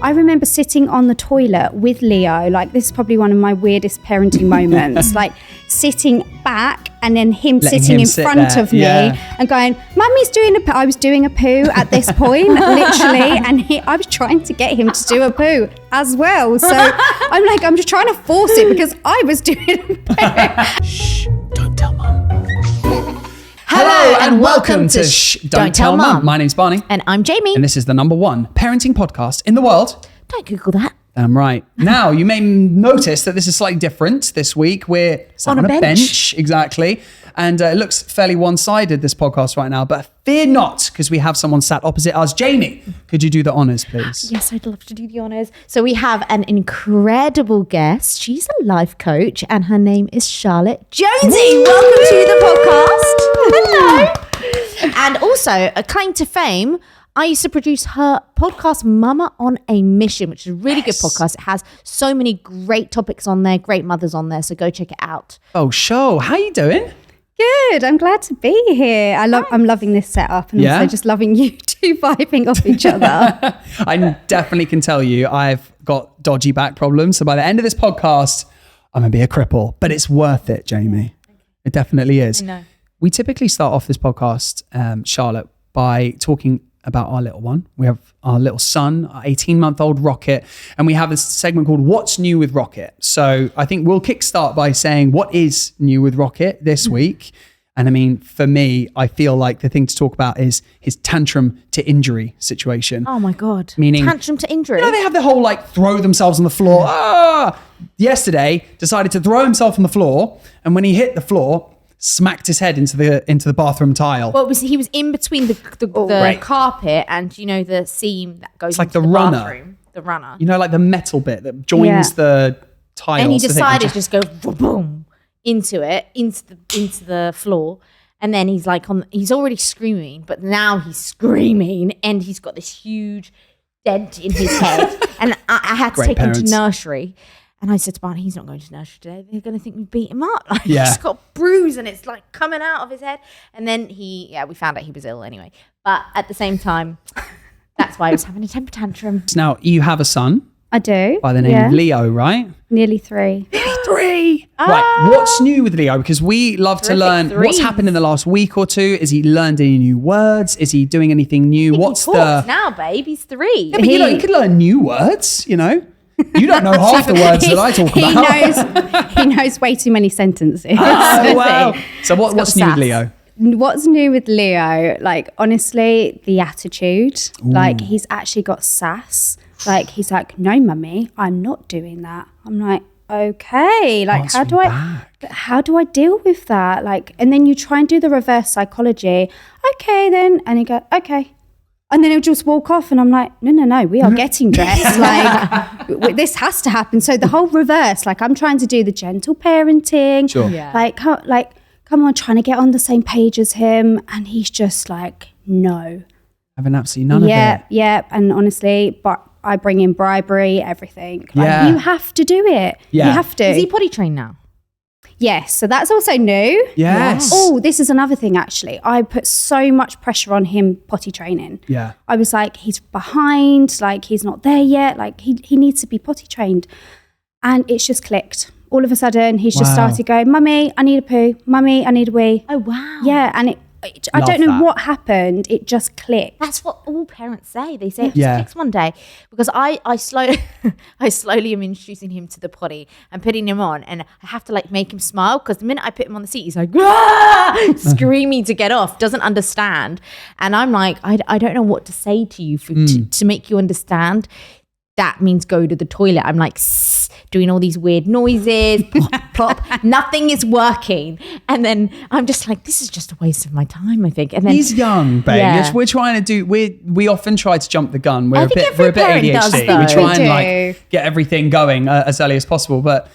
I remember sitting on the toilet with Leo, like this is probably one of my weirdest parenting moments, like sitting back and then him sitting in front of me and going, Mummy's doing a poo. I was doing a poo at this point, literally, and I was trying to get him to do a poo as well. So I'm just trying to force it because I was doing a poo. Shh, don't tell Mum. Hello and welcome to Shh, Don't Tell Mum. My name's Barney. And I'm Jamie. And this is the #1 parenting podcast in the world. Don't Google that. I'm right. Now, you may notice that this is slightly different this week. We're sat on a bench. Exactly. And it looks fairly one-sided, this podcast right now. But fear not, because we have someone sat opposite us. Jamie, could you do the honours, please? Yes, I'd love to do the honours. So we have an incredible guest. She's a life coach and her name is Charlotte Jonsie. Welcome to the podcast. Hello. And also, a claim to fame, I used to produce her podcast, Mama on a Mission, which is a really good podcast. It has so many great topics on there, great mothers on there. So go check it out. Oh, show. How you doing? Good. I'm glad to be here. I'm loving this setup and also just loving you two vibing off each other. I definitely can tell you I've got dodgy back problems. So by the end of this podcast, I'm going to be a cripple. But it's worth it, Jamie. It definitely is. I know. We typically start off this podcast, Charlotte, by talking about our little one. We have our little son, our 18-month-old Rocket, and we have a segment called What's New with Rocket. So I think we'll kickstart by saying what is new with Rocket this week. And I mean, for me, I feel like the thing to talk about is his tantrum to injury situation. Oh my God. Meaning, tantrum to injury. You know, they have the whole like throw themselves on the floor. Yesterday, decided to throw himself on the floor, and when he hit the floor, smacked his head into the bathroom tile. Well, he was in between the carpet and, you know, the seam that goes it's like into the runner. bathroom. The runner. You know, like the metal bit that joins the tiles. And he decided to just go boom into the floor. And then he's like he's already screaming, but now he's screaming and he's got this huge dent in his head. And I had to take him to nursery. And I said to Barney, he's not going to nursery today. They're going to think we beat him up. Like, he's got a bruise and it's like coming out of his head. And then we found out he was ill anyway. But at the same time, that's why he was having a temper tantrum. Now, you have a son. I do. By the name of Leo, right? Nearly 3. Nearly 3. Right. What's new with Leo? Because we love to learn what's happened in the last week or two. Is he learned any new words? Is he doing anything new? He talks now, babe. He's 3. Yeah, but he could learn new words, you know? You don't know half the words that I talk about. He knows way too many sentences. Oh, wow. So what's new with Leo? What's new with Leo? Like, honestly, the attitude. Ooh. Like, he's actually got sass. Like, he's like, no, mummy, I'm not doing that. I'm like, okay. Like, how do I deal with that? Like, and then you try and do the reverse psychology. Okay, then. And he goes, okay. And then he'll just walk off and I'm like, no, we are getting dressed. Like, this has to happen. So the whole reverse, like I'm trying to do the gentle parenting. Sure. Yeah. Like, come on, trying to get on the same page as him. And he's just like, no. Having absolutely none of it. Yeah. And honestly, but I bring in bribery, everything. Like, you have to do it. Yeah. You have to. Is he potty trained now? Yes, so that's also new. Yes. Oh, this is another thing actually. I put so much pressure on him potty training. Yeah. I was like, he's behind, like he's not there yet, like he needs to be potty trained. And it's just clicked. All of a sudden, he's just started going, Mummy, I need a poo. Mummy, I need a wee. Oh, wow. Yeah, and I don't know what happened. It just clicked. That's what all parents say. They say it just clicks one day. Because I slowly am introducing him to the potty and putting him on, and I have to like make him smile because the minute I put him on the seat, he's like screaming to get off, doesn't understand. And I'm like, I don't know what to say to you to make you understand. That means go to the toilet. I'm like doing all these weird noises, plop, plop. Nothing is working. And then I'm just like, this is just a waste of my time, I think. And then he's young, babe. Yeah. We're trying to do, we often try to jump the gun. We're a bit ADHD. We try and like get everything going as early as possible. But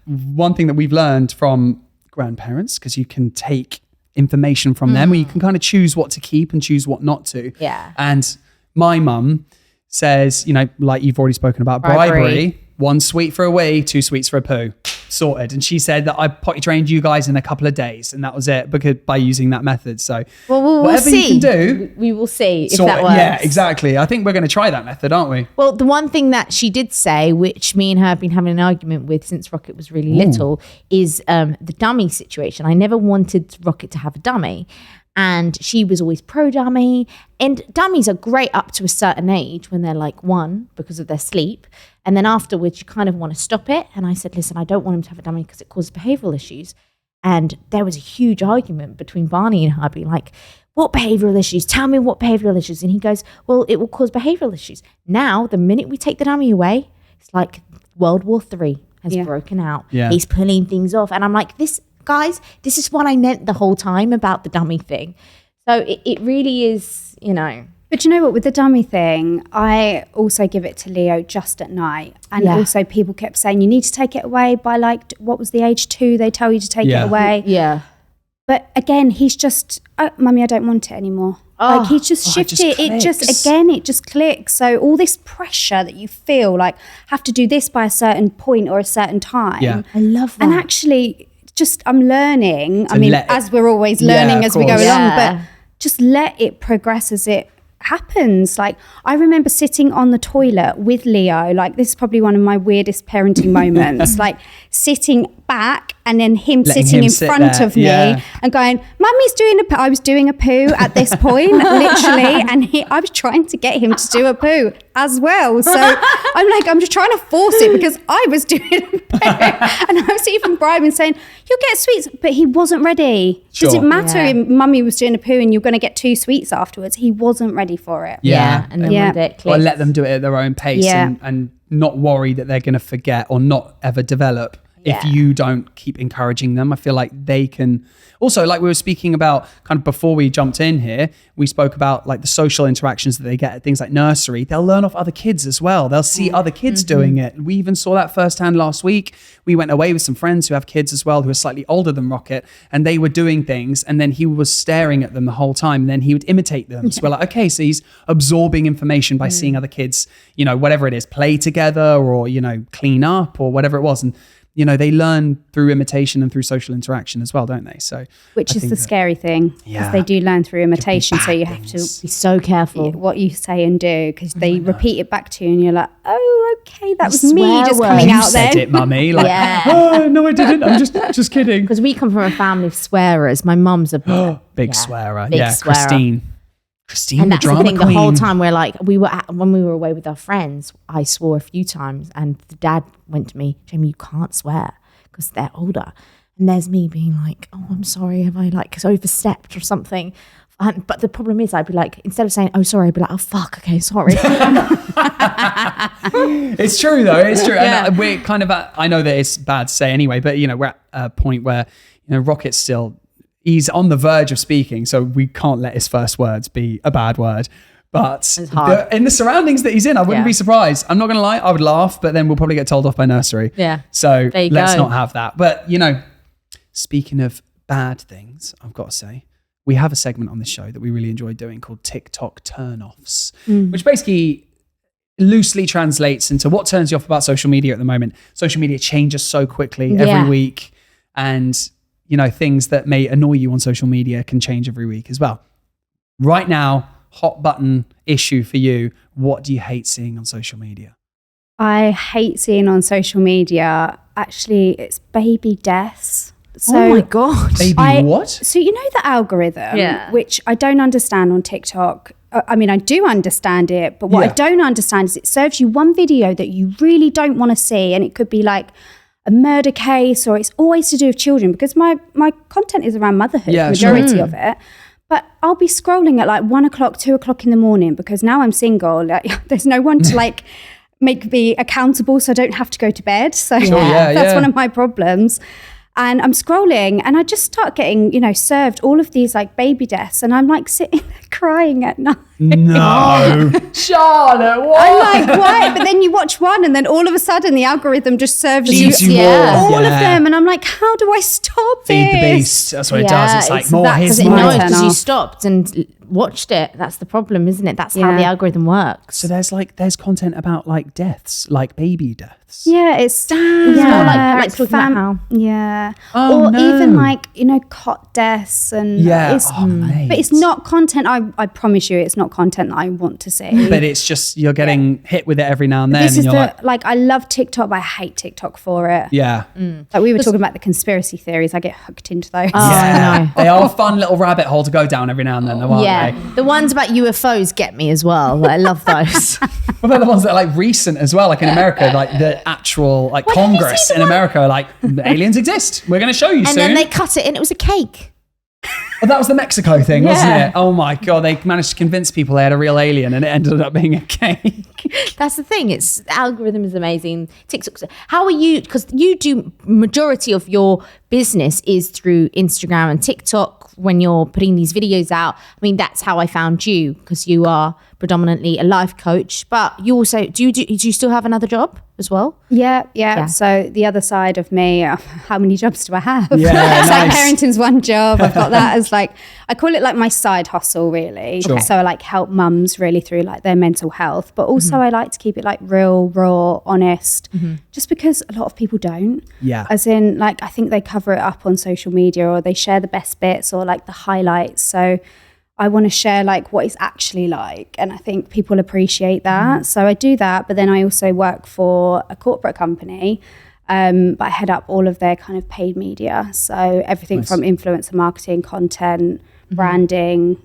one thing that we've learned from grandparents, because you can take information from them, where you can kind of choose what to keep and choose what not to. Yeah. And my mum says, you know, like you've already spoken about bribery, 1 sweet for a wee, 2 sweets for a poo. sorted. And she said that I potty trained you guys in a couple of days, and that was it because by using that method. So we'll whatever see. you can do, we will see if that works. Yeah, exactly. I think we're going to try that method, aren't we? Well, the one thing that she did say, which me and her have been having an argument with since Rocket was really little, is the dummy situation. I never wanted Rocket to have a dummy. And she was always pro dummy. And dummies are great up to a certain age when they're like 1 because of their sleep. And then afterwards, you kind of want to stop it. And I said, listen, I don't want him to have a dummy because it causes behavioural issues. And there was a huge argument between Barney and her being like, what behavioural issues? Tell me what behavioural issues. And he goes, well, it will cause behavioural issues. Now, the minute we take the dummy away, it's like World War III has broken out. Yeah. He's pulling things off. And I'm like, guys, this is what I meant the whole time about the dummy thing. So it really is, But you know what, with the dummy thing, I also give it to Leo just at night. And also people kept saying, you need to take it away by like, what was the age 2? They tell you to take it away. Yeah. But again, he's just, Mummy, I don't want it anymore. Like he's just shifted. It just clicks. So all this pressure that you feel like have to do this by a certain point or a certain time. Yeah. I love that. And actually, I'm learning. As we're always learning as we go along, but just let it progress as it happens. Like I remember sitting on the toilet with Leo, like this is probably one of my weirdest parenting moments, like sitting back and then sitting in front of me and going, Mummy's doing I was doing a poo at this point, literally, and I was trying to get him to do a poo as well. So I'm just trying to force it because I was doing a poo. And I was even bribing saying, you'll get sweets, but he wasn't ready. Does it matter if Mummy was doing a poo and you're going to get 2 sweets afterwards? He wasn't ready for it. And then or let them do it at their own pace and not worry that they're going to forget or not ever develop if you don't keep encouraging them. I feel like they can also, like we were speaking about kind of before we jumped in here, we spoke about like the social interactions that they get at things like nursery. They'll learn off other kids as well. They'll see other kids doing it. We even saw that firsthand last week. We went away with some friends who have kids as well who are slightly older than Rocket, and they were doing things and then he was staring at them the whole time and then he would imitate them. So we're like, okay, so he's absorbing information by seeing other kids, whatever it is, play together or, clean up or whatever it was. And they learn through imitation and through social interaction as well, don't they? So, which is the scary thing, because they do learn through imitation. So you have to be so careful what you say and do, because they repeat it back to you, and you're like, "Oh, okay, that was me just coming out there." You said it, Mummy. Like, oh no, I didn't. I'm just kidding. Because we come from a family of swearers. My mum's a big swearer. Big swearer. Christine, and the that's drama the thing. queen. The whole time when we were away with our friends, I swore a few times, and the dad went to me, Jamie, you can't swear because they're older. And there's me being like, oh, I'm sorry, have I like overstepped or something? But the problem is, I'd be like, instead of saying, oh, sorry, I'd be like, oh, fuck, okay, sorry. It's true, though. It's true. And we're kind of I know that it's bad to say anyway, but, we're at a point where, Rocket's still, he's on the verge of speaking, so we can't let his first words be a bad word. But in the surroundings that he's in, I wouldn't be surprised. I'm not going to lie, I would laugh, but then we'll probably get told off by nursery. Yeah. So let's not have that. But, speaking of bad things, I've got to say, we have a segment on this show that we really enjoy doing called TikTok turn-offs, which basically loosely translates into what turns you off about social media at the moment. Social media changes so quickly every week, and things that may annoy you on social media can change every week as well. Right now, hot button issue for you. What do you hate seeing on social media? I hate seeing on social media, actually, it's baby deaths. So oh my God. Baby what? So the algorithm, which I don't understand on TikTok. I mean, I do understand it, but what I don't understand is it serves you one video that you really don't want to see, and it could be like a murder case, or it's always to do with children, because my content is around motherhood, majority of it. But I'll be scrolling at like 1 o'clock, 2 o'clock in the morning, because now I'm single. Like, there's no one to like make me accountable, so I don't have to go to bed. So that's one of my problems. And I'm scrolling and I just start getting, served all of these like baby deaths. And I'm like sitting there crying at night. No. Charlotte, what? I'm like, why? But then you watch one and then all of a sudden the algorithm just serves Feeds you you more. all of Yeah. them. And I'm like, how do I stop Feed the this? beast. That's what it does. It's like more, that, here's because it more. knows Turn because you off. stopped and watched it. That's the problem, isn't it? That's how the algorithm works. So there's content about like deaths, like baby deaths. Yeah, it's more like talking about how. Yeah. Oh, or no. even like, cot deaths and Yeah. it's, Mate. but it's not content. I promise you, it's not content that I want to see. But it's just you're getting hit with it every now and then. This and is you're like I love TikTok, but I hate TikTok for it. yeah. Like we were talking about the conspiracy theories. I get hooked into those. Yeah. They are a fun little rabbit hole to go down every now and then, though, aren't Yeah, they? the ones about UFOs get me as well. I love those. What about the ones that are like recent as well, like in America, like the actual like What, did you Congress see the in one- America, like aliens exist. We're going to show you And soon. then they cut it and it was a cake. Well, that was the Mexico thing, wasn't Yeah. it? Oh my God, they managed to convince people they had a real alien and it ended up being a cake. That's the thing. It's the algorithm is amazing. TikTok. How are you? Because you do majority of your business is through Instagram and TikTok when you're putting these videos out. I mean, that's how I found you because you are predominantly a life coach, but you also do you still have another job as well? Yeah. So the other side of me, how many jobs do I have? Yeah, It's like nice. parenting's one job. I've got that as like, I call it like my side hustle really. Sure. So I like help mums really through like their mental health, but also I like to keep it like real, raw, honest, just because a lot of people don't. Yeah. As in like, I think they cover it up on social media or they share the best bits or like the highlights. So I want to share like what it's actually like. And I think people appreciate that. So I do that. But then I also work for a corporate company, but I head up all of their kind of paid media. So everything from influencer marketing, content, branding,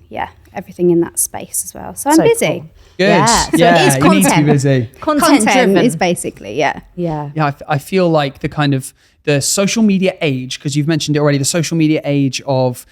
everything in that space as well. So I'm busy. Cool. Good. Yeah. So it yeah, is you need to be content. busy. Content driven is basically, Yeah. Yeah, I feel like the kind of the social media age, because you've mentioned it already, the social media age of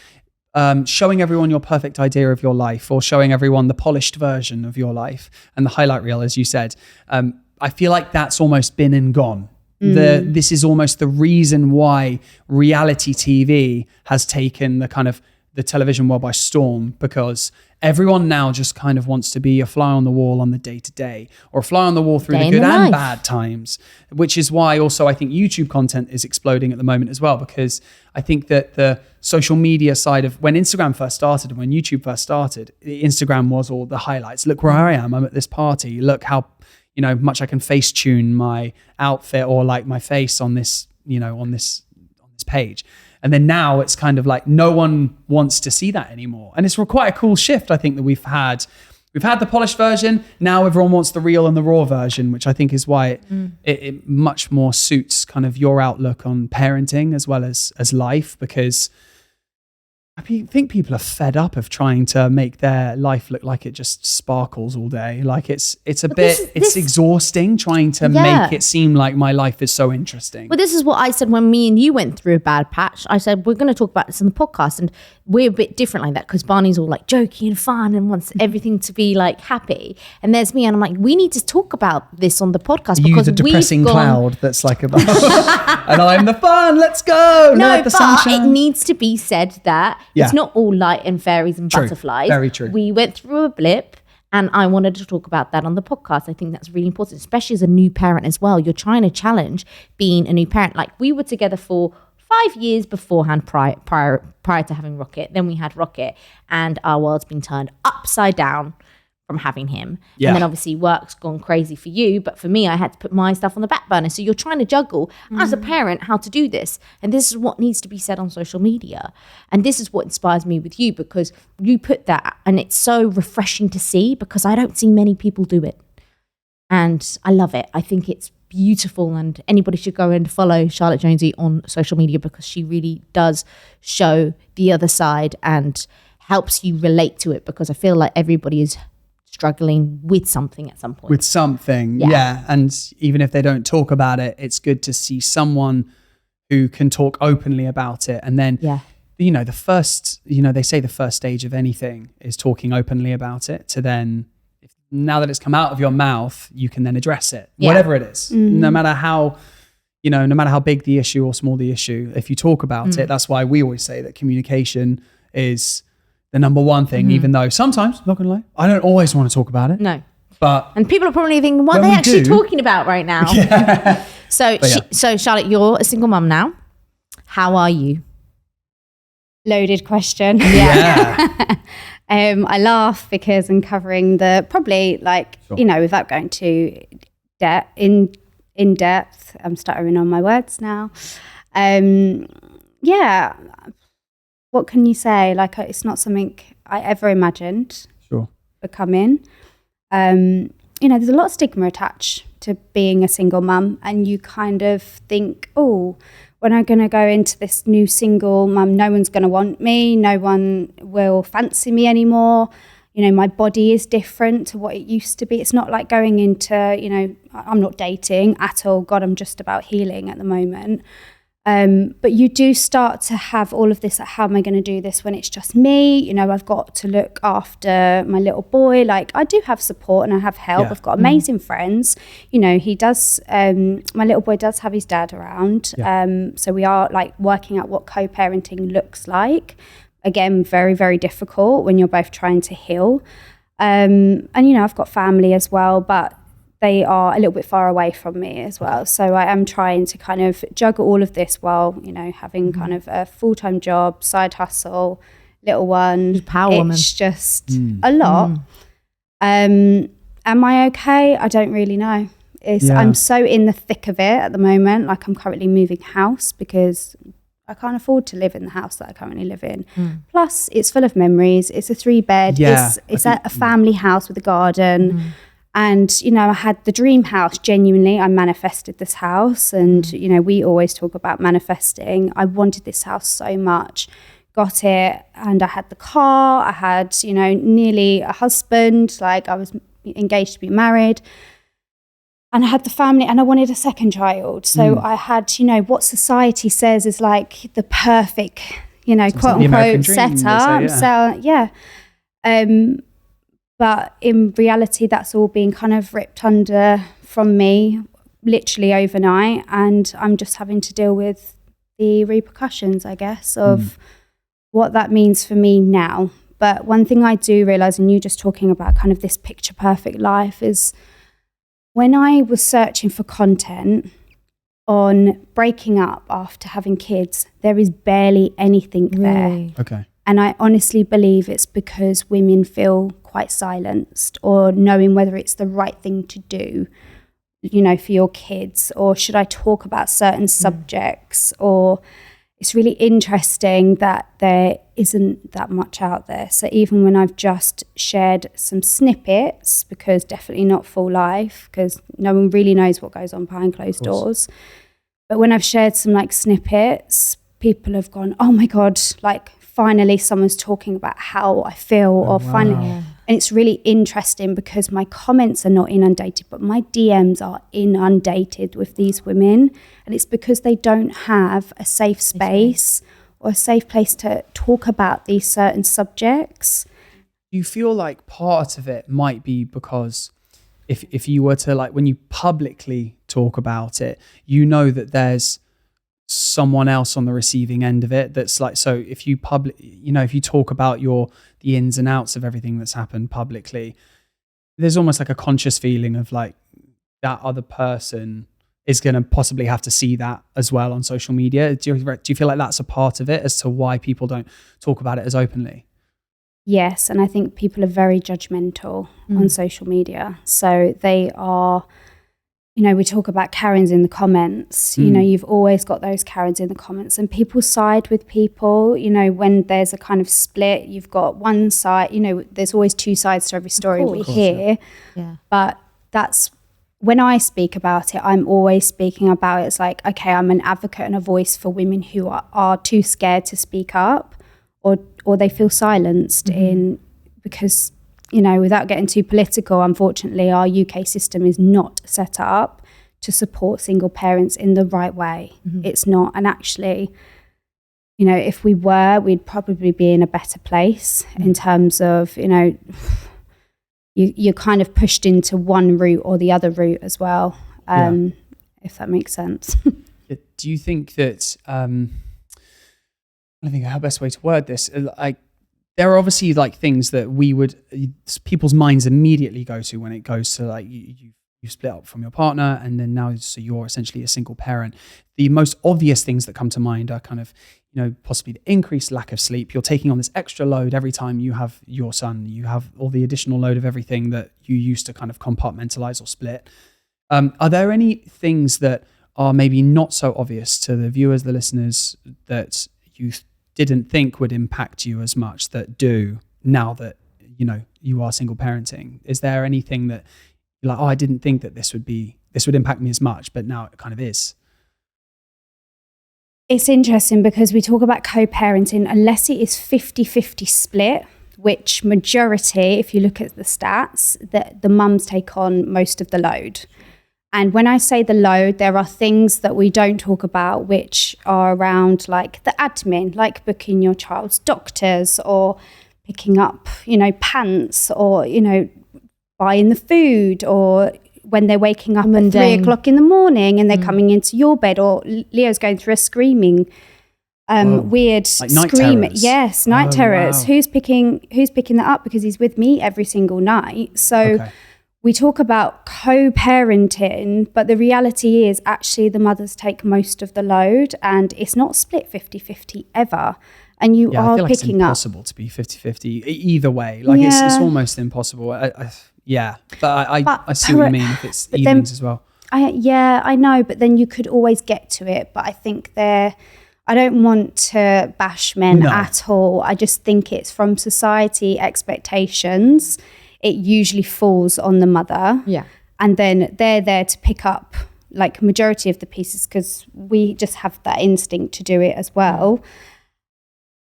showing everyone your perfect idea of your life or showing everyone the polished version of your life and the highlight reel, as you said. I feel like that's almost been and gone. This is almost the reason why reality TV has taken the kind of the television world by storm, because everyone now just kind of wants to be a fly on the wall on the day-to-day or a fly on the wall through Day the in good the and life. bad times, which is why also I think YouTube content is exploding at the moment as well, because I think that the social media side of when Instagram first started and when YouTube first started, Instagram was all the highlights. Look where I am. I'm at this party. Look how, much I can face tune my outfit or like my face on this, on this page. And then now it's kind of like no one wants to see that anymore. And it's quite a cool shift, I think, that we've had. We've had the polished version. Now everyone wants the real and the raw version, which I think is why it much more suits kind of your outlook on parenting as well as life, because I think people are fed up of trying to make their life look like it just sparkles all day. Like it's it's exhausting trying to make it seem like my life is so interesting. Well, this is what I said when me and you went through a bad patch. I said, we're going to talk about this in the podcast. And we're a bit different like that because Barney's all like jokey and fun and wants everything to be like happy. And there's me and I'm like, we need to talk about this on the podcast. You, because the depressing we've gone, cloud that's like above. And I'm the fun, let's go. No, Let the but sunshine. it needs to be said that Yeah. it's not all light and fairies and True. butterflies. Very true. We went through a blip and I wanted to talk about that on the podcast. I think that's really important, especially as a new parent as well. You're trying to challenge being a new parent. Like we were together for 5 years beforehand prior to having Rocket. Then we had Rocket and our world's been turned upside down from having him. Yeah. And then obviously work's gone crazy for you, but for me I had to put my stuff on the back burner. So you're trying to juggle as a parent how to do this. And this is what needs to be said on social media. And this is what inspires me with you, because you put that and it's so refreshing to see, because I don't see many people do it. And I love it. I think it's beautiful, and anybody should go and follow Charlotte Jonsie on social media, because she really does show the other side and helps you relate to it, because I feel like everybody is struggling with something at some point. With something, yeah. And even if they don't talk about it, it's good to see someone who can talk openly about it. And then, the first, they say the first stage of anything is talking openly about it, to then, now that it's come out of your mouth, you can then address it, whatever it is, no matter how big the issue or small the issue. If you talk about it, that's why we always say that communication is the number one thing, even though sometimes, not gonna lie, I don't always want to talk about it. No. But and people are probably thinking, what are when they we actually do- talking about right now? Yeah. So, so Charlotte, you're a single mum now. How are you? Loaded question. Yeah. I laugh because I'm covering the probably like, you know, without going to in depth, I'm stuttering on my words now. Yeah. What can you say? Like, it's not something I ever imagined becoming. You know, there's a lot of stigma attached to being a single mum, and you kind of think, oh, when I'm going to go into this new single mum, no one's going to want me, no one will fancy me anymore. You know, my body is different to what it used to be. It's not like going into, you know, I'm not dating at all. God, I'm just about healing at the moment. But you do start to have all of this, like, how am I going to do this when it's just me? You know, I've got to look after my little boy. Like, I do have support and I have help. I've got amazing friends. You know, he does, my little boy does have his dad around. So we are like working out what co-parenting looks like. Again, very, very difficult when you're both trying to heal. And, you know, I've got family as well, but they are a little bit far away from me as well. So I am trying to kind of juggle all of this while, you know, having kind of a full-time job, side hustle, little one. Power woman. It's just a lot. Am I okay? I don't really know. I'm so in the thick of it at the moment. Like, I'm currently moving house because I can't afford to live in the house that I currently live in. Plus, it's full of memories. It's a 3-bed. It's a family house with a garden. And, you know, I had the dream house. Genuinely, I manifested this house. And, you know, we always talk about manifesting. I wanted this house so much. Got it. And I had the car. I had, you know, nearly a husband. Like, I was engaged to be married. And I had the family, and I wanted a second child. So I had, you know, what society says is like the perfect, you know, quote unquote setup. But in reality, that's all being kind of ripped under from me literally overnight. And I'm just having to deal with the repercussions, I guess, of what that means for me now. But one thing I do realize, and you just talking about kind of this picture perfect life, is when I was searching for content on breaking up after having kids, there is barely anything there. Okay. And I honestly believe it's because women feel quite silenced, or knowing whether it's the right thing to do, you know, for your kids, or should I talk about certain subjects, or it's really interesting that there isn't that much out there. So even when I've just shared some snippets, because definitely not full life, because no one really knows what goes on behind closed doors. But when I've shared some like snippets, people have gone, oh my God, like finally someone's talking about how I feel, or finally. And it's really interesting because my comments are not inundated, but my DMs are inundated with these women. And it's because they don't have a safe space or a safe place to talk about these certain subjects. You feel like part of it might be because if you were to, like, when you publicly talk about it, you know that there's someone else on the receiving end of it. That's like, so if you if you talk about the ins and outs of everything that's happened publicly, there's almost like a conscious feeling of like that other person is going to possibly have to see that as well on social media. Do you feel like that's a part of it as to why people don't talk about it as openly? Yes, and I think people are very judgmental on social media. So they are, you know, we talk about Karens in the comments. You know, you've always got those Karens in the comments, and people side with people. You know, when there's a kind of split, you've got one side, you know, there's always two sides to every story we hear. Yeah. But that's, when I speak about it, I'm always speaking about it. It's like, okay, I'm an advocate and a voice for women who are too scared to speak up, or they feel silenced because, you know, without getting too political, unfortunately, our UK system is not set up to support single parents in the right way. It's not. And actually, you know, if we were, we'd probably be in a better place in terms of, you know, you're kind of pushed into one route or the other route as well, if that makes sense. Do you think that, I think our best way to word this, like, there are obviously like things that people's minds immediately go to when it goes to like you split up from your partner and then now so you're essentially a single parent. The most obvious things that come to mind are kind of, possibly the increased lack of sleep. You're taking on this extra load every time you have your son. You have all the additional load of everything that you used to kind of compartmentalize or split. Are there any things that are maybe not so obvious to the viewers, the listeners, that you didn't think would impact you as much that do now that, you are single parenting? Is there anything that you're like, I didn't think that this would impact me as much, but now it kind of is? It's interesting because we talk about co-parenting, unless it is 50-50 split, which majority, if you look at the stats, that the mums take on most of the load. And when I say the load, there are things that we don't talk about, which are around like the admin, like booking your child's doctors or picking up, pants or, buying the food, or when they're waking up at 3 o'clock in the morning and they're coming into your bed, or Leo's going through a screaming, weird like night screaming. terrors. Yes, night terrors. Wow. Who's picking that up? Because he's with me every single night. So we talk about co-parenting, but the reality is actually the mothers take most of the load, and it's not split 50-50 ever. And you are I feel like picking up. it's impossible to be 50-50 either way. Like it's almost impossible. But I see what you mean if it's evenings as well. I know, but then you could always get to it. But I think I don't want to bash men at all. I just think it's from society expectations. It usually falls on the mother. Yeah. And then they're there to pick up like majority of the pieces because we just have that instinct to do it as well.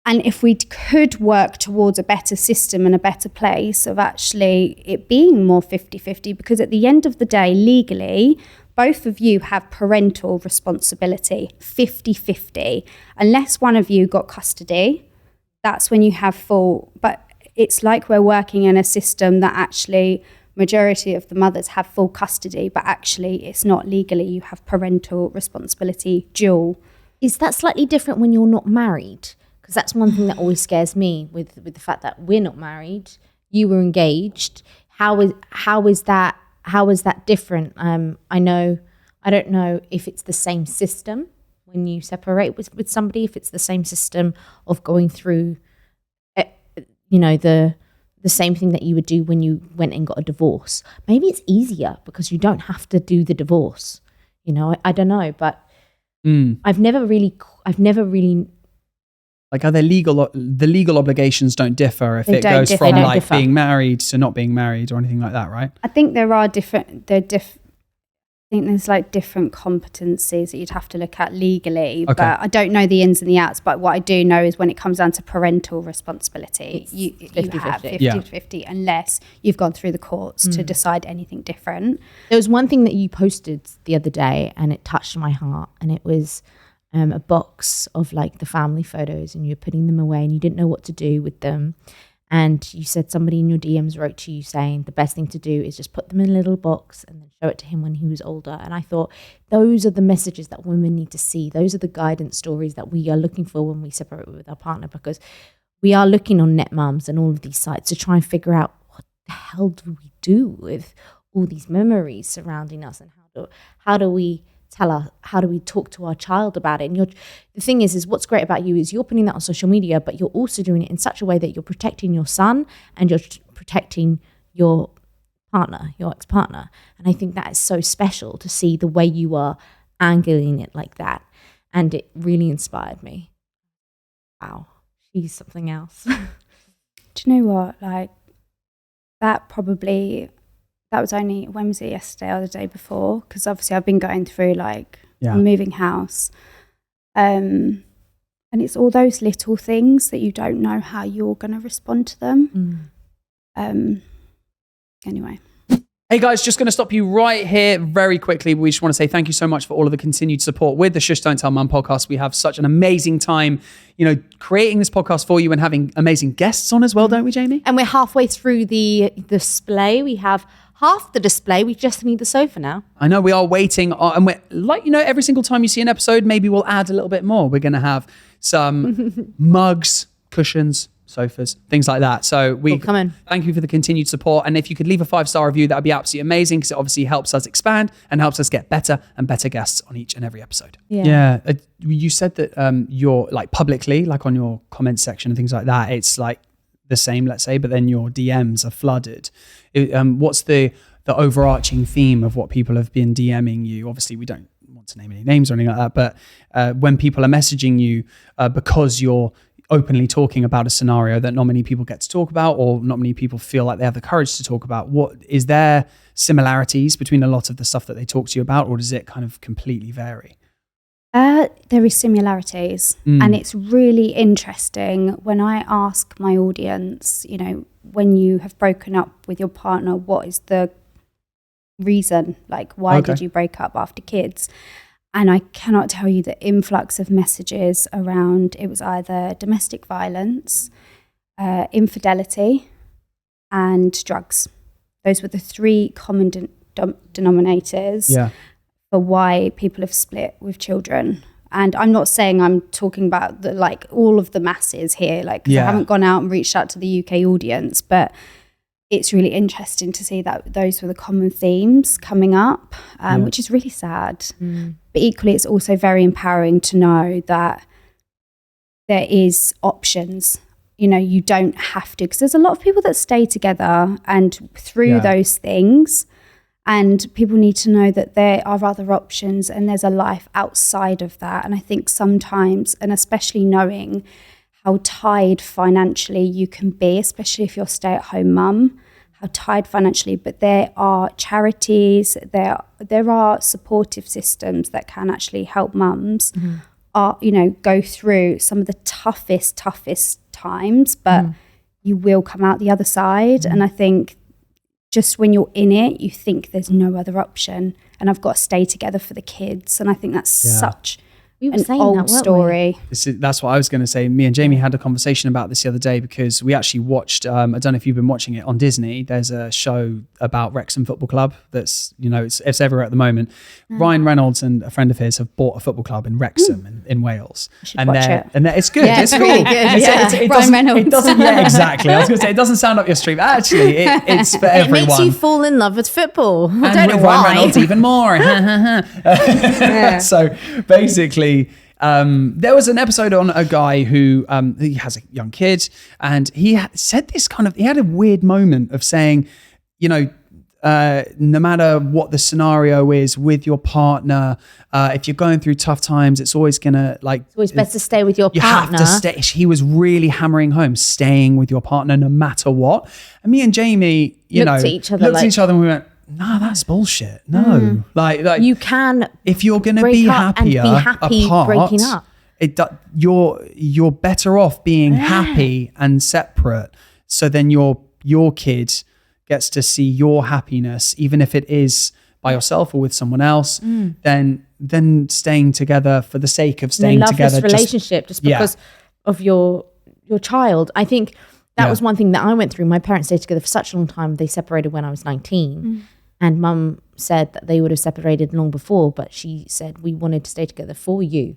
And if we could work towards a better system and a better place of actually it being more 50-50, because at the end of the day, legally, both of you have parental responsibility, 50-50. Unless one of you got custody, that's when you have full. But it's like we're working in a system that actually majority of the mothers have full custody, but actually it's not legally. You have parental responsibility dual. Is that slightly different when you're not married? Because that's one thing that always scares me with the fact that we're not married. You were engaged. How is that different? I don't know if it's the same system when you separate with somebody, if it's the same system of going through, the same thing that you would do when you went and got a divorce. Maybe it's easier because you don't have to do the divorce. I don't know, but I've never really. Like, are there the legal obligations don't differ if it goes from like being married to not being married or anything like that, right? I think there are I think there's like different competencies that you'd have to look at legally, but I don't know the ins and the outs. But what I do know is when it comes down to parental responsibility, you have 50-50 unless you've gone through the courts to decide anything different. There was one thing that you posted the other day and it touched my heart, and it was a box of like the family photos, and you're putting them away and you didn't know what to do with them. And you said somebody in your DMs wrote to you saying the best thing to do is just put them in a little box and then show it to him when he was older. And I thought those are the messages that women need to see. Those are the guidance stories that we are looking for when we separate with our partner, because we are looking on Netmums and all of these sites to try and figure out what the hell do we do with all these memories surrounding us, and how do we talk to our child about it? And the thing is what's great about you is you're putting that on social media, but you're also doing it in such a way that you're protecting your son and you're protecting your partner, your ex-partner. And I think that is so special to see the way you are angling it like that. And it really inspired me. Wow, she's something else. Do you know what? Like, that was only, when was it, yesterday or the day before? Because obviously I've been going through I'm moving house. And it's all those little things that you don't know how you're going to respond to them. Anyway. Hey guys, just going to stop you right here very quickly. We just want to say thank you so much for all of the continued support with the Shush Don't Tell Mum podcast. We have such an amazing time, creating this podcast for you and having amazing guests on as well, don't we, Jamie? And we're halfway through the display. We have half the display. We just need the sofa now. I know, we are waiting. And we're every single time you see an episode, maybe we'll add a little bit more. We're going to have some mugs, cushions, sofas, things like that. So we thank you for the continued support. And if you could leave a 5-star review, that would be absolutely amazing, because it obviously helps us expand and helps us get better and better guests on each and every episode. Yeah. You said that you're like publicly, like on your comments section and things like that, it's like the same, let's say, but then your DMs are flooded. What's the overarching theme of what people have been DMing you? Obviously, we don't want to name any names or anything like that, but when people are messaging you because you're openly talking about a scenario that not many people get to talk about, or not many people feel like they have the courage to talk about, what is there similarities between a lot of the stuff that they talk to you about, or does it kind of completely vary? There is similarities, and it's really interesting when I ask my audience, you know, when you have broken up with your partner, what is the reason? Like, why did you break up after kids? And I cannot tell you the influx of messages around, it was either domestic violence, infidelity, and drugs. Those were the 3 common denominators for why people have split with children. And I'm not saying I'm talking about all of the masses here, I haven't gone out and reached out to the UK audience, but it's really interesting to see that those were the common themes coming up, which is really sad. But equally, it's also very empowering to know that there is options. You know, you don't have to, because there's a lot of people that stay together and through those things, and people need to know that there are other options and there's a life outside of that. And I think sometimes, and especially knowing how tied financially you can be, especially if you're a stay-at-home mum, how tied financially, but there are charities, there are supportive systems that can actually help mums go through some of the toughest times, but you will come out the other side. And I think just when you're in it, you think there's no other option, and I've got to stay together for the kids. And I think that's such an old story. That's what I was going to say. Me and Jamie had a conversation about this the other day, because we actually watched, I don't know if you've been watching it on Disney, there's a show about Wrexham Football Club that's, you know, it's everywhere at the moment. Ryan Reynolds and a friend of his have bought a football club in Wrexham in Wales. And watch it. And it's good. Yeah, it's cool. really good. Ryan Reynolds. It doesn't, exactly. I was going to say, it doesn't sound up your street. Actually, it's for everyone. It makes you fall in love with football. I don't know with why. Ryan Reynolds even more. So basically, there was an episode on a guy who he has a young kid, and he said this he had a weird moment of saying, you know, no matter what the scenario is with your partner, if you're going through tough times, it's always gonna it's always best to stay with your partner. You have to stay. He was really hammering home staying with your partner no matter what. And me and Jamie, looked at each other and we went, no, that's bullshit. No, like you can. If you're going to be happier apart, breaking up. You're better off being happy and separate. So then your kid gets to see your happiness, even if it is by yourself or with someone else. Then staying together for the sake of staying together. Relationship just because of your child. I think that was one thing that I went through. My parents stayed together for such a long time. They separated when I was 19. And Mum said that they would have separated long before, but she said, we wanted to stay together for you.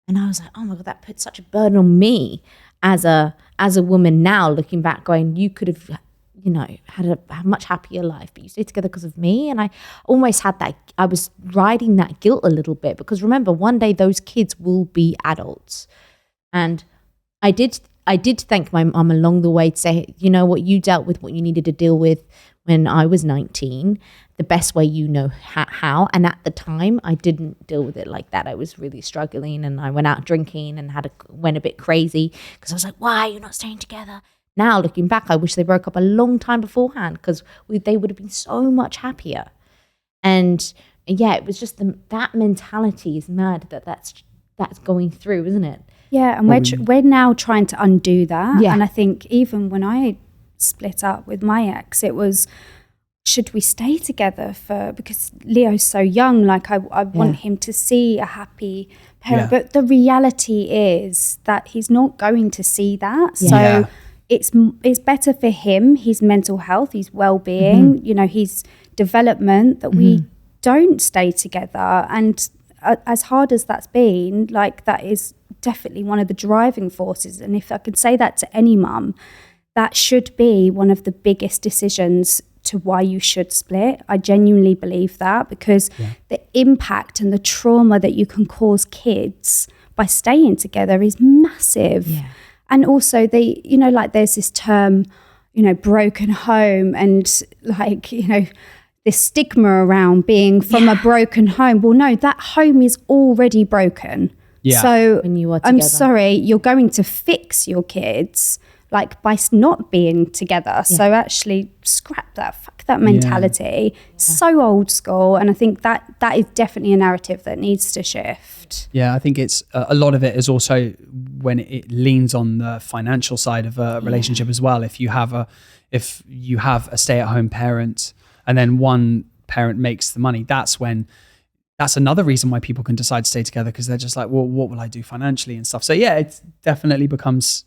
And I was like, oh my God, that put such a burden on me as a woman now, looking back, going, you could have, you know, had a much happier life, but you stayed together because of me. And I almost had that, I was riding that guilt a little bit, because remember, one day those kids will be adults. And I did thank my mum along the way to say, you know what, you dealt with what you needed to deal with when I was 19, the best way you know how. And at the time, I didn't deal with it like that. I was really struggling, and I went out drinking and went a bit crazy, because I was like, why are you not staying together? Now, looking back, I wish they broke up a long time beforehand, because they would have been so much happier. And yeah, it was just that mentality is mad that's going through, isn't it? Yeah, and we're now trying to undo that. Yeah. And I think even when I split up with my ex, it was, should we stay together because Leo's so young, like I want him to see a happy parent. Yeah. But the reality is that he's not going to see that. Yeah. So it's better for him, his mental health, his well-being, you know, his development, that we don't stay together. And as hard as that's been, like, that is definitely one of the driving forces. And if I could say that to any mum, that should be one of the biggest decisions to why you should split. I genuinely believe that, because the impact and the trauma that you can cause kids by staying together is massive. Yeah. And also there's this term, broken home, and this stigma around being from a broken home. Well, no, that home is already broken. Yeah. So when you are together, I'm sorry, you're going to fix your kids by not being together. Yeah. So actually scrap that, fuck that mentality. Yeah. So old school. And I think that is definitely a narrative that needs to shift. Yeah, I think it's a lot of it is also when it leans on the financial side of a relationship as well. If you have a stay-at-home parent and then one parent makes the money, that's another reason why people can decide to stay together, because they're just like, well, what will I do financially and stuff? So yeah, it definitely becomes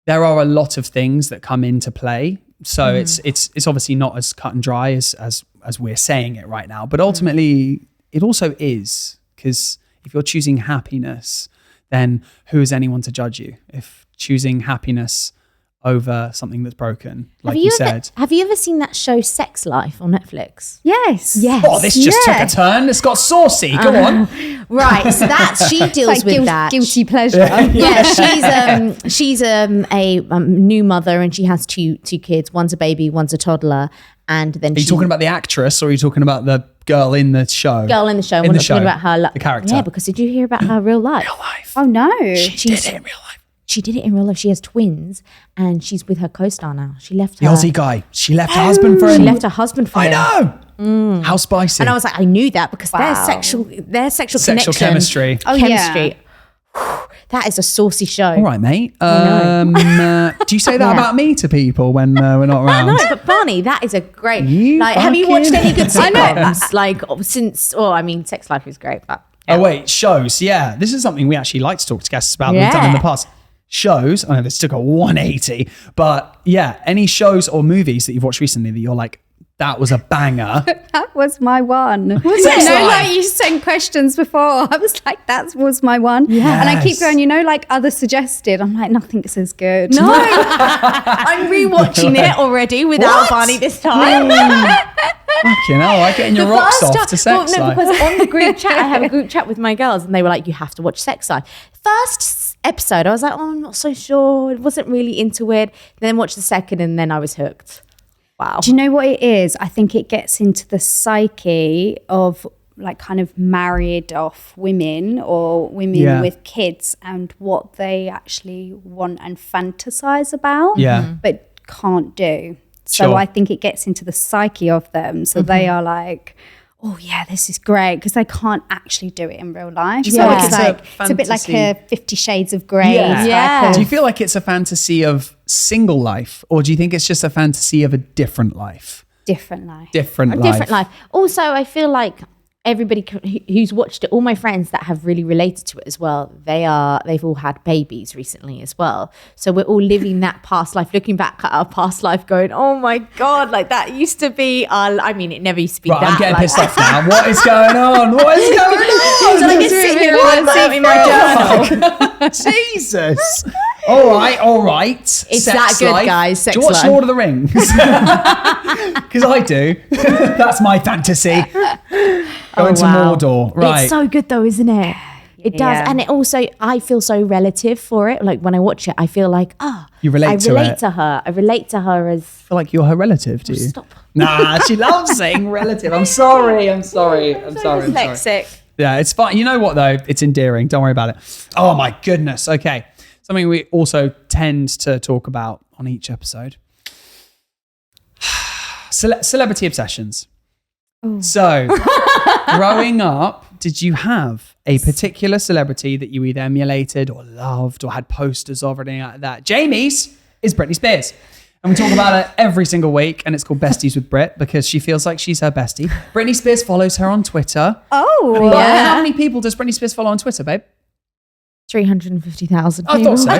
there are a lot of things that come into play. So it's obviously not as cut and dry as we're saying it right now, but ultimately it also is, because if you're choosing happiness, then who is anyone to judge you? If choosing happiness over something that's broken, like you said. Have you ever seen that show Sex Life on Netflix? Yes. Oh, this just took a turn. It's got saucy. Go on. Right. So she deals with that. Guilty pleasure. Yeah. She's a new mother, and she has two kids. One's a baby, one's a toddler. And then are you talking about the actress, or are you talking about the girl in the show? Girl in the show. We're not talking about her the character. Yeah, because did you hear about her real life? Real life. Oh no. She did it in real life. She did it in real life. She has twins, and she's with her co-star now. She left the Aussie guy. She left her husband for him. She left her husband for him. I know. How spicy. And I was like, I knew that, because their sexual connection, chemistry. Yeah. That is a saucy show. All right, mate. Do you say that about me to people when we're not around? No, but Barney, that is a great. Have you watched any good sitcoms? Sex Life is great, but. Oh wait, shows. Yeah, this is something we actually like to talk to guests about. We've done in the past. Shows. I know this took a 180, but yeah, any shows or movies that you've watched recently that you're like, that was a banger. That was my one. Was it? You sent questions before. I was like, that was my one. Yes. And I keep going, others suggested. I'm like, nothing's as good. No. I'm rewatching it already without Barney this time. Fucking hell, I getting your rocks off to Sex Life. Because on the group chat, I have a group chat with my girls, and they were like, you have to watch Sex Life. First episode, I was like, I'm not so sure. I wasn't really into it. Then watched the second, and then I was hooked. Wow. Do you know what it is? I think it gets into the psyche of kind of married off women, or women with kids, and what they actually want and fantasize about, but can't do. So I think it gets into the psyche of them. So they are like, oh yeah, this is great, because they can't actually do it in real life. So it's a bit like a 50 Shades of Grey. Yeah. Do you feel like it's a fantasy of single life, or do you think it's just a fantasy of a different life? Different life. Different life. Also, I feel like everybody who's watched it, all my friends that have really related to it as well, they've all had babies recently as well. So we're all living that past life, looking back at our past life going, oh my God, that used to be it never used to be that. I'm getting pissed off now. What is going on? What is going on? So I can sit here and write my journal. Jesus. All right. It's that good, guys. Do you watch Lord of the Rings? Because I do. That's my fantasy. Going to Mordor. Right. It's so good though, isn't it? It does. And it also, I feel so relative for it. Like when I watch it, I feel like, you relate to her. I relate to her as... I feel like you're her relative, do you? Stop. Nah, she loves saying relative. I'm sorry. I'm sorry. Yeah, it's fine. You know what though? It's endearing. Don't worry about it. Oh my goodness. Okay. Something we also tend to talk about on each episode. Celebrity obsessions. Ooh. So, growing up, did you have a particular celebrity that you either emulated or loved or had posters of or anything like that? Jamie's is Britney Spears. And we talk about it every single week, and it's called Besties with Brit because she feels like she's her bestie. Britney Spears follows her on Twitter. Oh, How many people does Britney Spears follow on Twitter, babe? 350,000 I thought so.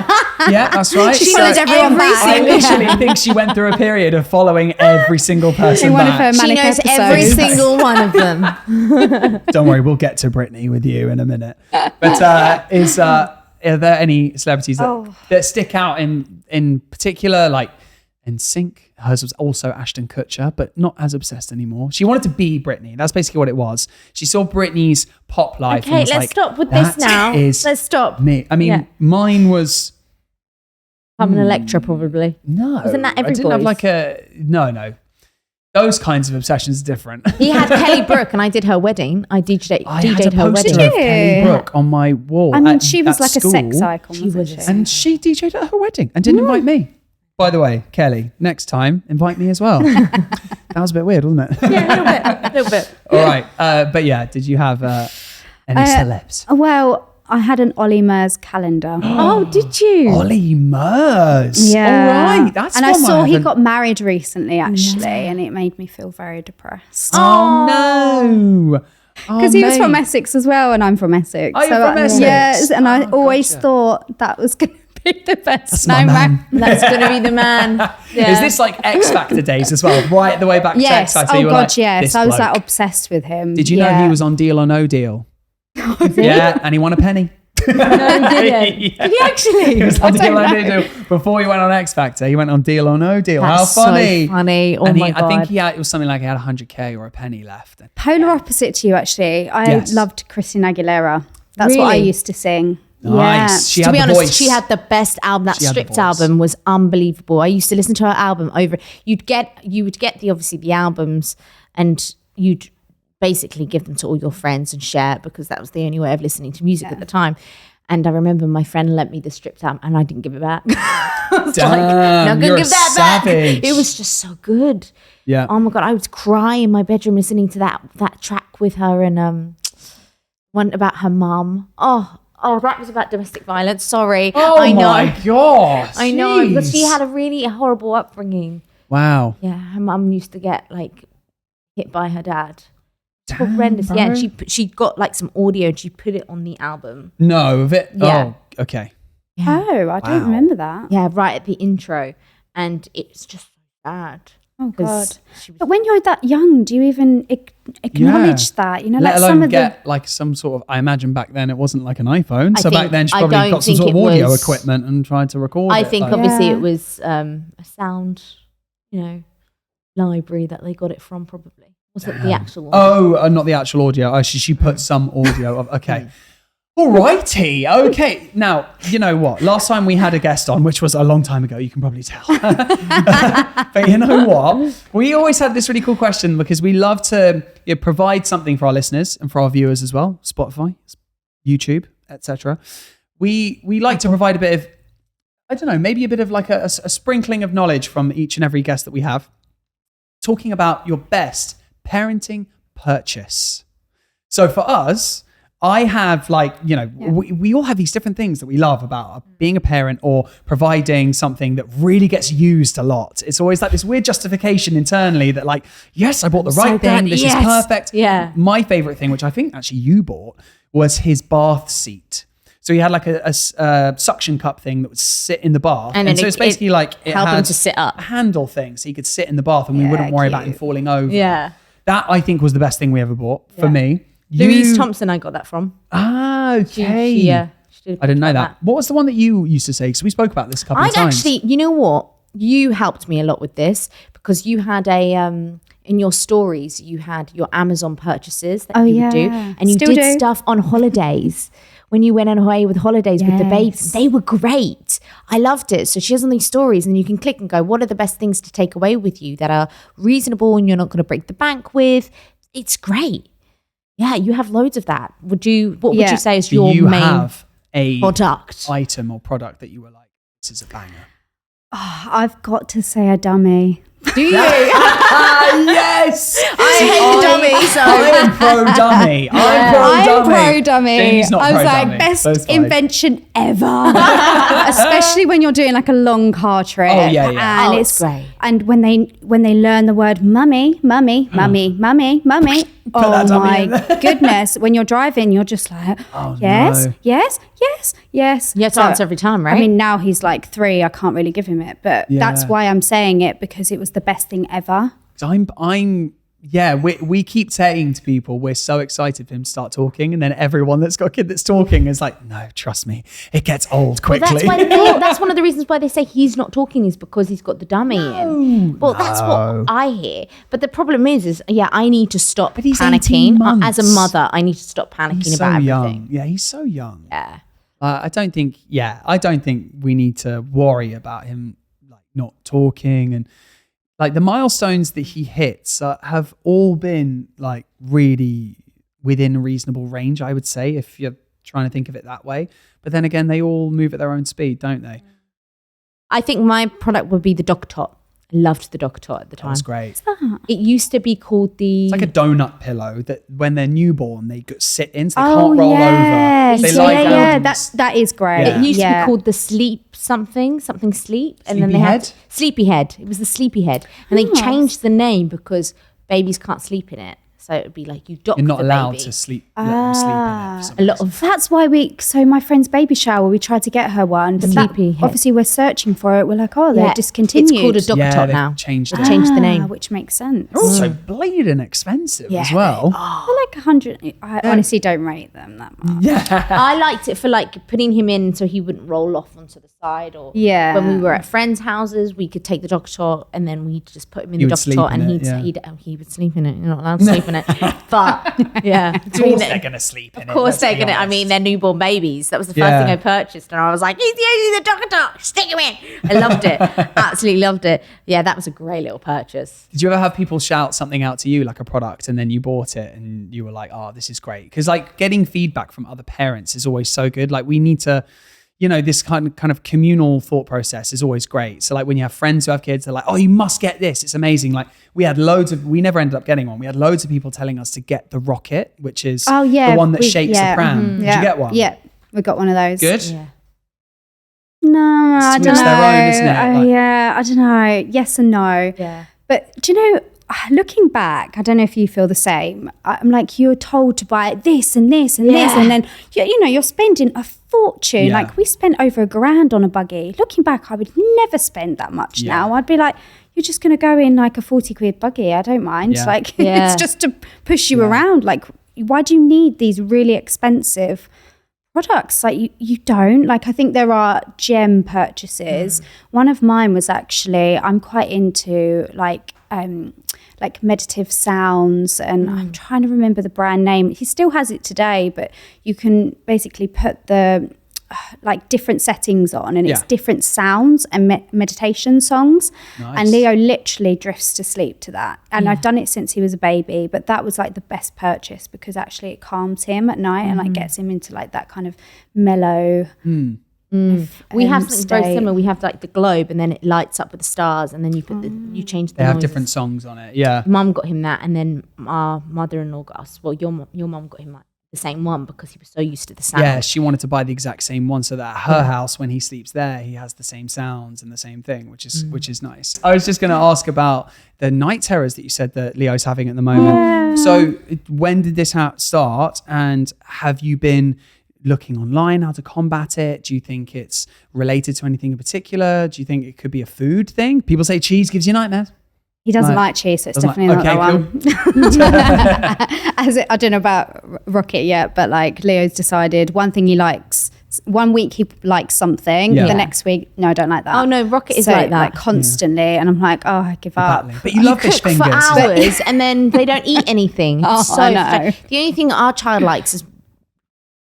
Yeah, that's right. She knows everyone back. I literally think she went through a period of following every single person In one of back. her She manic knows episodes. every single one of them. Don't worry, we'll get to Britney with you in a minute. But are there any celebrities that stick out in particular, like NSYNC? Hers was also Ashton Kutcher, but not as obsessed anymore. She wanted to be Britney. That's basically what it was. She saw Britney's pop life. Okay, and was let's like, stop with this "That now. is Let's stop. me." I mean, mine was Carmen Electra, probably. no. Wasn't that I didn't have everybody's? like a no. Those kinds of obsessions are different. He had Kelly Brook, and I did her wedding. I I had a DJ'd her poster wedding. of Kelly Brook on my wall. I mean, at- she was at like a school. sex icon, She wasn't was. she? And she DJ'd at her wedding and didn't invite me. By the way, Kelly, next time, invite me as well. That was a bit weird, wasn't it? Yeah, a little bit. All right. But yeah, did you have any celebs? Well, I had an Ollie Murs calendar. Oh, did you? Ollie Murs. Yeah. All right. That's and I one saw he haven't- got married recently, actually, and it made me feel very depressed. Oh, no. Because he was from Essex as well, and I'm from Essex. Oh, you're from Essex? Yes, and I always gotcha. thought that was going to be the best. That's my man. That's going to be the man. Yeah. Is this like X Factor days as well? Right the way back to X Yes. Factor. Oh, you were God, like, yes. "This I was bloke." like obsessed with him. Did you know he was on Deal or No Deal? Yeah, and he won a penny. No, did he? Did he actually? He was on Deal or don't No know. Deal before he went on X Factor. He went on Deal or No Deal. That's How funny! so funny. Oh and my God. I think it was something like he had 100k or a penny left. Polar opposite to you, actually. I Yes. loved Christina Aguilera. That's what I Really? used to sing. Nice. She To had be the honest, voice. she had the best album. That She had the Stripped voice. album was unbelievable. I used to listen to her album over. You would get the obviously the albums, and you'd basically give them to all your friends and share it because that was the only way of listening to music at the time. And I remember my friend lent me the Stripped album, and I didn't give it back. I was like, Damn, not you're gonna a give that savage. back. It was just so good. Yeah. Oh my God, I would cry in my bedroom listening to that track with her and one about her mum. Oh, that was about domestic violence. Sorry. Oh I know. my gosh. I know, because she Jeez. had a really horrible upbringing. Wow. Yeah, her mum used to get like hit by her dad. Damn, Horrendous. bro. Yeah, and she got like some audio and she put it on the album. No, of it. Yeah. Oh, okay. Yeah, Oh, I don't Wow. remember that. yeah, right at the intro, and it's just so bad. Oh, 'Cause God. she was- But when you're that young, do you even acknowledge that? You know, Let like alone some of get like some sort of. I imagine back then it wasn't like an iPhone, I so back think- then she I probably don't got some think sort of it audio was- equipment and tried to record. I it, think like- obviously Yeah. it was a sound, library that they got it from. Probably wasn't the actual one. Oh, not the actual audio. Oh, she put some audio of. Okay. Alrighty. Okay. Now, you know what? Last time we had a guest on, which was a long time ago, you can probably tell. But you know what? We always had this really cool question because we love to provide something for our listeners and for our viewers as well. Spotify, YouTube, etc. We like to provide a bit of, I don't know, maybe a bit of like a sprinkling of knowledge from each and every guest that we have, talking about your best parenting purchase. So for us, I have we all have these different things that we love about being a parent or providing something that really gets used a lot. It's always like this weird justification internally that like, yes, I bought the right thing. This is perfect. Yeah. My favorite thing, which I think actually you bought, was his bath seat. So he had like a suction cup thing that would sit in the bath. And And, then so it's basically like it help him had to sit up. a handle thing so he could sit in the bath and we wouldn't worry about him falling over. Yeah. That I think was the best thing we ever bought for Yeah. me. Louise Thompson, I got that from. Ah, okay. She did a I didn't know picture that. of What was the one that you used to say? Because we spoke about this a couple of I'd times. actually, you know what? You helped me a lot with this because you had in your stories, you had your Amazon purchases that you would do. yeah. And you Still did do. stuff on holidays. When you went on away with holidays with the babies, Yes. they were great. I loved it. So she has on these stories and you can click and go, what are the best things to take away with you that are reasonable and you're not going to break the bank with? It's great. Yeah, you have loads of that. What would you say is Do your you main have a product? item or product that you were like, this is a banger? Oh, I've got to say a dummy. Do you? Yes. I hate the dummy, so I am pro dummy. I'm pro dummy. Jamie's not I was pro like, dummy. best That's fine. invention ever. Especially when you're doing like a long car trip. Oh, yeah. And it's great. And when they learn the word mummy, mummy, mummy, mummy, mummy. Oh that dummy my in goodness. When you're driving, you're just like, yes, no. yes, yes, yes. you have to answer every time, right? I mean, now he's like 3. I can't really give him it. But that's why I'm saying it, because it was the best thing ever. We keep saying to people we're so excited for him to start talking, and then everyone that's got a kid that's talking is like, no, trust me, it gets old quickly. That's one of the reasons why they say he's not talking is because he's got the dummy in. Well, that's what I hear. But the problem is I need to stop he's panicking. 18 months. As a mother, I need to stop panicking He's about so everything. young. Yeah, he's so young. Yeah. I don't think we need to worry about him like not talking, and like the milestones that he hits have all been like really within a reasonable range, I would say, if you're trying to think of it that way. But then again, they all move at their own speed, don't they? I think my product would be the Dog Tot. I loved the Dog Tot at the time. That's great. It used to be called the... It's like a donut pillow that when they're newborn, they sit in, so they can't roll over. They lie down. That is great. Yeah. It used to be called the Sleep something sleep. And then they had Sleepyhead. It was the Sleepyhead. And they changed the name because babies can't sleep in it. So it would be like you dock You're not the allowed baby. to sleep. Let them sleep in it for some A lot reason. of... That's why so my friend's baby shower, we tried to get her one. But Sleepy head. obviously we're searching for it. We're like, they're discontinued. It's called a Dog Tot they've now. changed They've it. changed the name. Which makes sense. They're also bleeding expensive as well. They're like 100. I honestly don't rate them that much. I liked it for like putting him in so he wouldn't roll off onto the side, or when we were at friends' houses, we could take the Dog Tot and then we'd just put him in the Dog Tot and he would sleep in it. You're not allowed to sleep in it. But yeah, Of course they're going to sleep in it. Of course let's they're be gonna. I honest. mean, they're newborn babies. That was the first thing I purchased, and I was like, "He's the Dog Tot. Stick him in." I loved it. Absolutely loved it. Yeah, that was a great little purchase. Did you ever have people shout something out to you, like a product, and then you bought it and you were like, "Oh, this is great"? Because like getting feedback from other parents is always so good. Like we need to. This kind of communal thought process is always great. So like when you have friends who have kids, they're like, oh, you must get this. It's amazing. Like we never ended up getting one. We had loads of people telling us to get the Rocket, which is the one that shakes the pram. Did you get one? Yeah, we got one of those. Good? Yeah. No, I To don't each know. their own, isn't it? I don't know. Yes and no. Yeah. But do you know, looking back, I don't know if you feel the same. I'm like, you're told to buy this and this and this, and then you're spending a fortune. Yeah. Like we spent over $1,000 on a buggy. Looking back, I would never spend that much now. I'd be like, you're just going to go in like a 40 quid buggy. I don't mind. Yeah. Like it's just to push you around. Like, why do you need these really expensive products? Like you don't. Like I think there are gem purchases. One of mine was actually, I'm quite into like meditative sounds, and I'm trying to remember the brand name. He still has it today, but you can basically put the like different settings on, and it's different sounds and meditation songs. Nice. And Leo literally drifts to sleep to that. And I've done it since he was a baby, but that was like the best purchase because actually it calms him at night and like gets him into like that kind of mellow. We have something very state. similar. We have like the globe, and then it lights up with the stars, and then you put you change the. They have noises. different songs on it. Yeah. Mum got him that, and then our mother-in-law got us. Well, your mum got him like the same one because he was so used to the sound. Yeah, she wanted to buy the exact same one so that at her house, when he sleeps there, he has the same sounds and the same thing, which is nice. I was just going to ask about the night terrors that you said that Leo's having at the moment. Yeah. So when did this start, and have you been looking online how to combat it? Do you think it's related to anything in particular? Do you think it could be a food thing? People say cheese gives you nightmares. He doesn't like cheese, so it's definitely not that one. I don't know about Rocket yet, but like Leo's decided one thing he likes. 1 week he likes something, the next week, no, I don't like that. Oh no, Rocket is like that. Like constantly, and I'm like, I give up. Battling. But you love fish Cook fingers. for hours, and then they don't eat anything. I know. Frustrating. The only thing our child likes is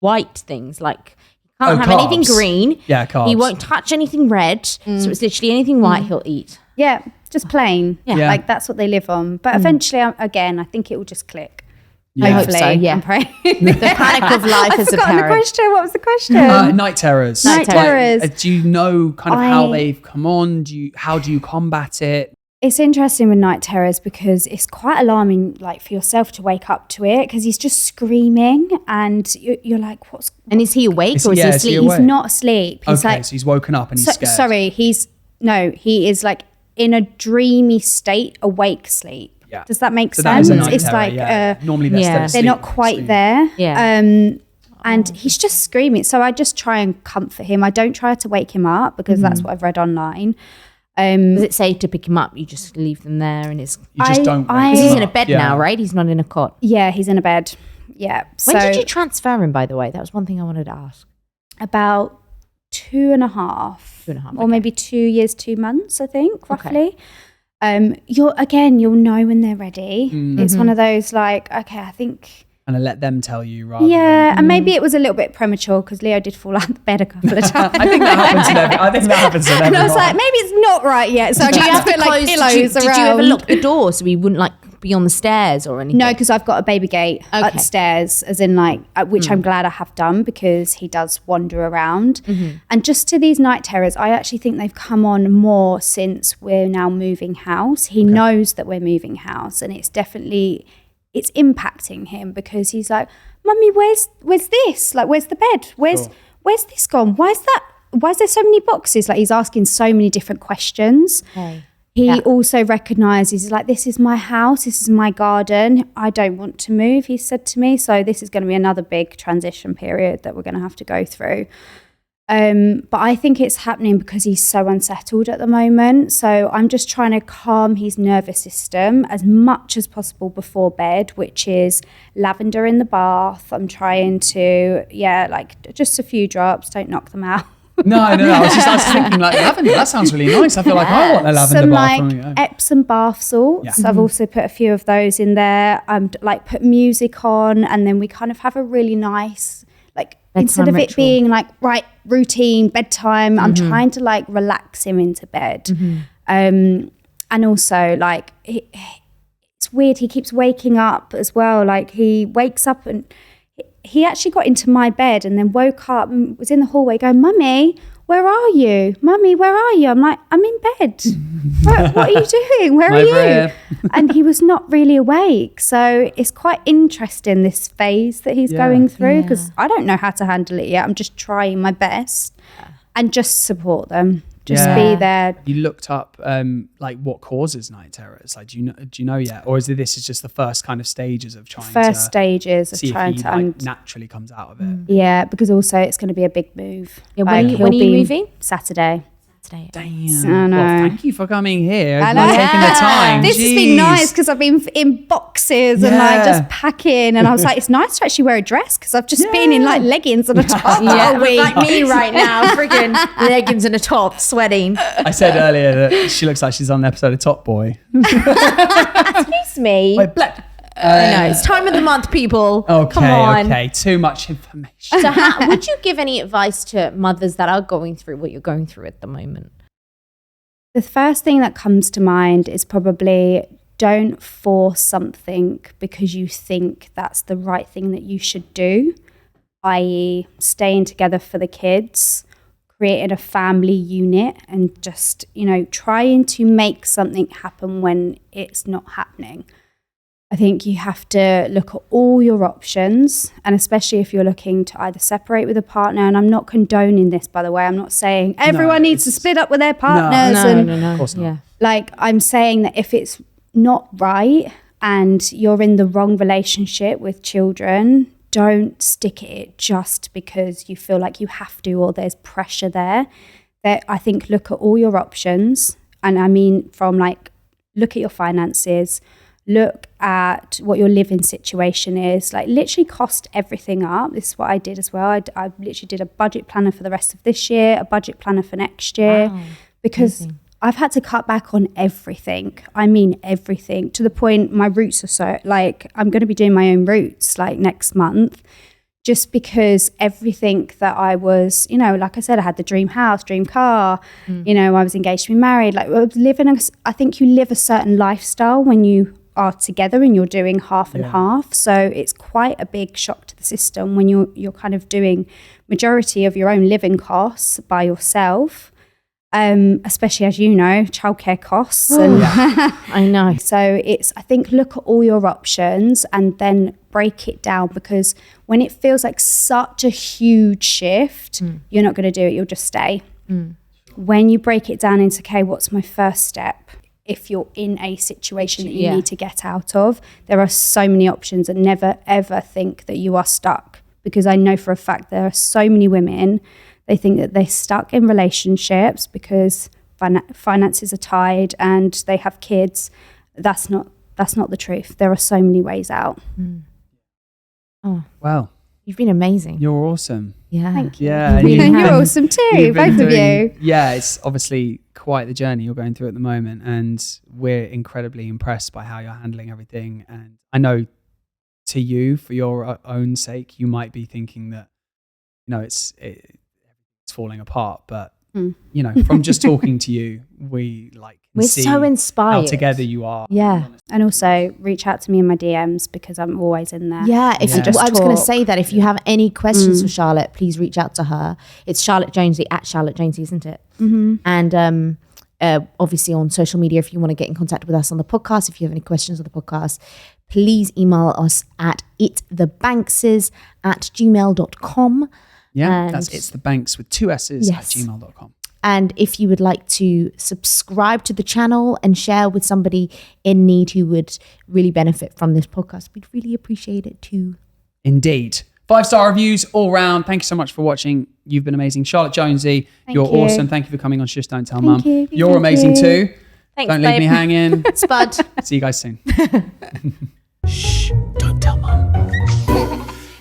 white things, like he can't have carbs. anything green. Yeah, carbs. He won't touch anything red, so it's literally anything white he'll eat. Yeah, just plain. Yeah. Like that's what they live on. But eventually, again, I think it will just click. Yeah. Hopefully, I hope so, yeah. I'm praying. The panic of life I've as a forgotten the parent. question. What was the question? Night terrors. Night terrors. Do you know kind of how they've come on? How do you combat it? It's interesting with night terrors because it's quite alarming, like for yourself to wake up to it because he's just screaming and you're like, what's... And is he awake or is he asleep? He's not asleep. He's okay, so he's woken up and he's scared. Sorry, he is like in a dreamy state, awake sleep. Yeah. Does that make so sense? That is a night it's terror, like normally they're still asleep, they're not quite there. Yeah. And he's just screaming. So I just try and comfort him. I don't try to wake him up because that's what I've read online. Does it say to pick him up? You just leave them there and it's... You just don't wake Because him he's up. in a bed now, right? He's not in a cot. Yeah, he's in a bed. Yeah. When did you transfer him, by the way? That was one thing I wanted to ask. About 2.5. 2.5, or maybe 2 years, 2 months, I think, roughly. You'll know when they're ready. It's one of those like, okay, I think... And I let them tell you rather and maybe it was a little bit premature because Leo did fall out of bed a couple of times. I think that happens to everyone. And I was like, maybe it's not right yet. So I Do you have put to like close? pillows Did you ever lock the door so he wouldn't like be on the stairs or anything? No, because I've got a baby gate upstairs, as in like, which I'm glad I have done because he does wander around. And just to these night terrors, I actually think they've come on more since we're now moving house. He knows that we're moving house, and it's definitely impacting him because he's like, Mummy, where's this? Like, where's the bed? Where's this gone? Why is there so many boxes? Like, he's asking so many different questions. Okay. He also recognises, like, this is my house, this is my garden. I don't want to move, he said to me. So this is going to be another big transition period that we're going to have to go through. But I think it's happening because he's so unsettled at the moment. So I'm just trying to calm his nervous system as much as possible before bed, which is lavender in the bath. I'm trying to, like just a few drops, don't knock them out. No. I was just thinking like lavender. That sounds really nice. I feel like I want a lavender some bath. Like Epsom bath salts. Yeah. I've also put a few of those in there. Like put music on, and then we kind of have a really nice like bedtime instead of ritual. It being like routine bedtime. I'm trying to like relax him into bed, and also like it's weird. He keeps waking up as well. Like he wakes up and. He actually got into my bed and then woke up and was in the hallway going, Mummy, where are you? Mummy, where are you? I'm like, I'm in bed. What are you doing? Where are you? And he was not really awake. So it's quite interesting, this phase that he's going through, because I don't know how to handle it yet. I'm just trying my best and just support them. Just be there. You looked up like what causes night terrors? Like, do you know yet, or is this just the first kind of stages of trying to naturally comes out of it? Yeah, because also it's going to be a big move. Yeah, when are you moving? Saturday. Damn. I know. Well, thank you for coming here. I know. Taking the time. This has been nice because I've been in boxes and like just packing, and I was like, it's nice to actually wear a dress because I've just been in like leggings and a top all week. Like me right now, freaking leggings and a top, sweating. I said earlier that she looks like she's on an episode of Top Boy. Excuse me. Wait, Black. I know, it's time of the month, people. Okay, come on. Okay, too much information. So would you give any advice to mothers that are going through what you're going through at the moment? The first thing that comes to mind is probably don't force something because you think that's the right thing that you should do, i.e. staying together for the kids, creating a family unit, and just, trying to make something happen when it's not happening. I think you have to look at all your options, and especially if you're looking to either separate with a partner, and I'm not condoning this, by the way. I'm not saying everyone needs to split up with their partners. No. Of course not. Yeah. Like, I'm saying that if it's not right and you're in the wrong relationship with children, don't stick at it just because you feel like you have to or there's pressure there. That I think look at all your options, and I mean from like look at your finances, look at what your living situation is, like literally cost everything up. This is what I did as well. I literally did a budget planner for the rest of this year, a budget planner for next year, because I've had to cut back on everything. I mean, everything, to the point my roots are so, like, I'm going to be doing my own roots like next month, just because everything that I was, like I said, I had the dream house, dream car, I was engaged to be married, like I was living, I think you live a certain lifestyle when you are together and you're doing half and half. So it's quite a big shock to the system when you're kind of doing majority of your own living costs by yourself. especially as you know, childcare costs. And I know. So I think look at all your options and then break it down, because when it feels like such a huge shift, you're not going to do it, you'll just stay. When you break it down into, okay, what's my first step? If you're in a situation that you need to get out of, there are so many options, and never ever think that you are stuck, because I know for a fact there are so many women, they think that they're stuck in relationships because finances are tied and they have kids. That's not the truth. There are so many ways out. Oh, wow. You've been amazing. You're awesome. Yeah. Thank you. Yeah. You're awesome too, both of you. Yeah, it's obviously quite the journey you're going through at the moment, and we're incredibly impressed by how you're handling everything. And I know to you, for your own sake, you might be thinking that, it's falling apart, but from just talking to you, we're so inspired how together you are. Yeah. And also reach out to me in my DMs, because I'm always in there. Yeah, I was going to say that if you have any questions for Charlotte, please reach out to her. It's Charlotte Jonsie at Charlotte Jonsie, isn't it? And obviously on social media, if you want to get in contact with us on the podcast, if you have any questions on the podcast, please email us at itthebankses@gmail.com. Yeah, that's It's the Banks with 2 S's at gmail.com. And if you would like to subscribe to the channel and share with somebody in need who would really benefit from this podcast, we'd really appreciate it too. Indeed. 5-star reviews all round. Thank you so much for watching. You've been amazing. Charlotte Jonesy, you're awesome. Thank you for coming on Shush Don't Tell Mum. You're amazing too. Thanks, Don't leave me hanging. Spud. See you guys soon. Shh, don't tell Mum.